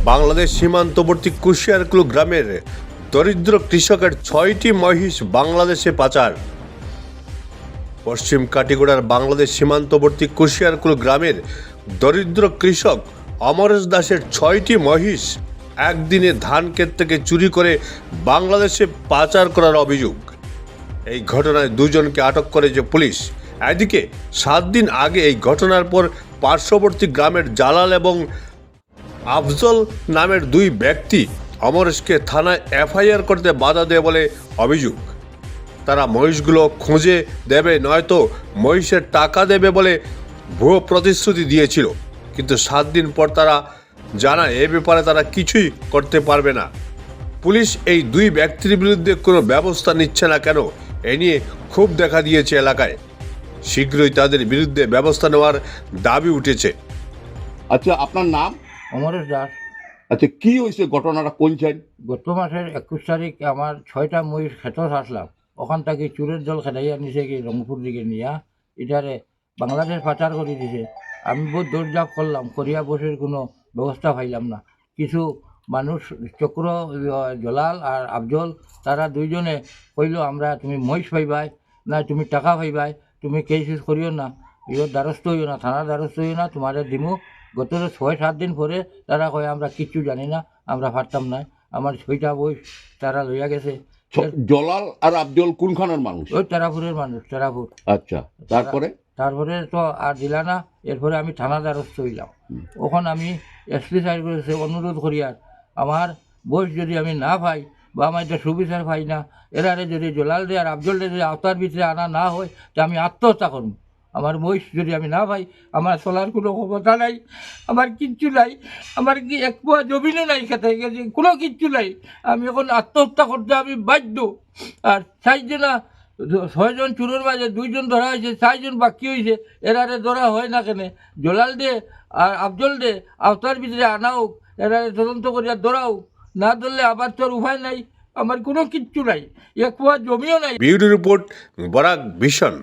বাংলাদেশ সীমান্তবর্তী কুশিয়ারকুল গ্রামের দরিদ্র কৃষকের 6টি মহিষ বাংলাদেশে পাচার। পশ্চিম কাটিগড়ার বাংলাদেশ সীমান্তবর্তী কুশিয়ারকুল গ্রামের দরিদ্র কৃষক অমরেশ দাসের 6টি মহিষ একদিনে ধান ক্ষেত থেকে চুরি করে বাংলাদেশে পাচার করার অভিযোগ। এই ঘটনায় দুজনকে আটক করেছে পুলিশ। এদিকে 7 দিন আগে এই ঘটনার পর পার্শ্ববর্তী গ্রামের জালাল এবং আফজল নামের 2 ব্যক্তি অমরেশকে থানায় এফআইআর করতে বাধা দেয় বলে অভিযোগ। তারা মহিষগুলো খুঁজে দেবে নয়তো মহিষের টাকা দেবে বলে ভুয়ো প্রতিশ্রুতি দিয়েছিল, কিন্তু 7 দিন পর তারা জানায় এ ব্যাপারে তারা কিছুই করতে পারবে না। পুলিশ এই 2 ব্যক্তির বিরুদ্ধে কোনো ব্যবস্থা নিচ্ছে না কেন, এ নিয়ে ক্ষোভ দেখা দিয়েছে এলাকায়। শীঘ্রই তাদের বিরুদ্ধে ব্যবস্থা নেওয়ার দাবি উঠেছে। আচ্ছা, আপনার নাম? অমরেশ দাস। আচ্ছা, কি হয়েছে ঘটনাটা কোনছেন? গত মাসের 21 তারিখ আমার 6টা মহিষ খেতত আসলাম, ওখান থেকে চুরের দল খেদাইয়া নিছে কি রংপুর দিকে নিয়া এটারে বাংলাদেশ পাচার করে দিছে। আমি বহুত দৌড়ঝাঁপ করলাম, করিয়া বসের কোনো ব্যবস্থা পাইলাম না। কিছু মানুষ চক্র জলাল আর আফজল তারা 2 জনে কইল আমরা তুমি মহিষ পাইবাই না তুমি টাকা পাইবাই, তুমি কেস করিও না, ইয়র দ্বারস্থ হইও না, থানার দ্বারস্থ হইও না, তোমার দিমু। গত 6-7 দিন পরে তারা কয় আমরা কিচ্ছু জানি না, আমরা পারতাম না। আমার 6টা বই তারা লইয়া গেছে। জলাল আর আফজল কোনখানের মানুষ? ওই তারাপুরের মানুষ, তারাপুর। আচ্ছা, তারপরে তো আর দিলা না। এরপরে আমি থানা দ্বারস্থ হইলাম। ওখানে আমি এসপি সাহেব করেছে অনুরোধ করিয়ার আমার বয়স যদি আমি না পাই বা আমার এটা সুবিচার পাই না, এরারে যদি জলাল দে আর আফজল দে যদি আওতার ভিতরে আনা না হয় তো আমি আত্মহত্যা করব। আমার মহিষ যদি আমি না পাই, আমার চলার কোনো ক্ষমতা নাই, আমার কিচ্ছু নাই, আমার কি এক পোয়া জমিনও নাই, খেতে গেছে কোনো কিচ্ছু নাই। আমি এখন আত্মহত্যা করতে আমি বাধ্য। আর 6 জন চুরের মাঝে 2 জন ধরা হয়েছে, 4 জন বাকি হয়েছে। এরারে ধরা হয় না কেন? জলাল দে আর আফজল দে আওতার ভিতরে আনা হোক, এরারে তদন্ত করিয়া ধরাও, না ধরলে আবার তোর উপায় নাই, আমার কোনো কিচ্ছু নাই, এক পোয়া জমিও নাই। Bureau report, Barak vision.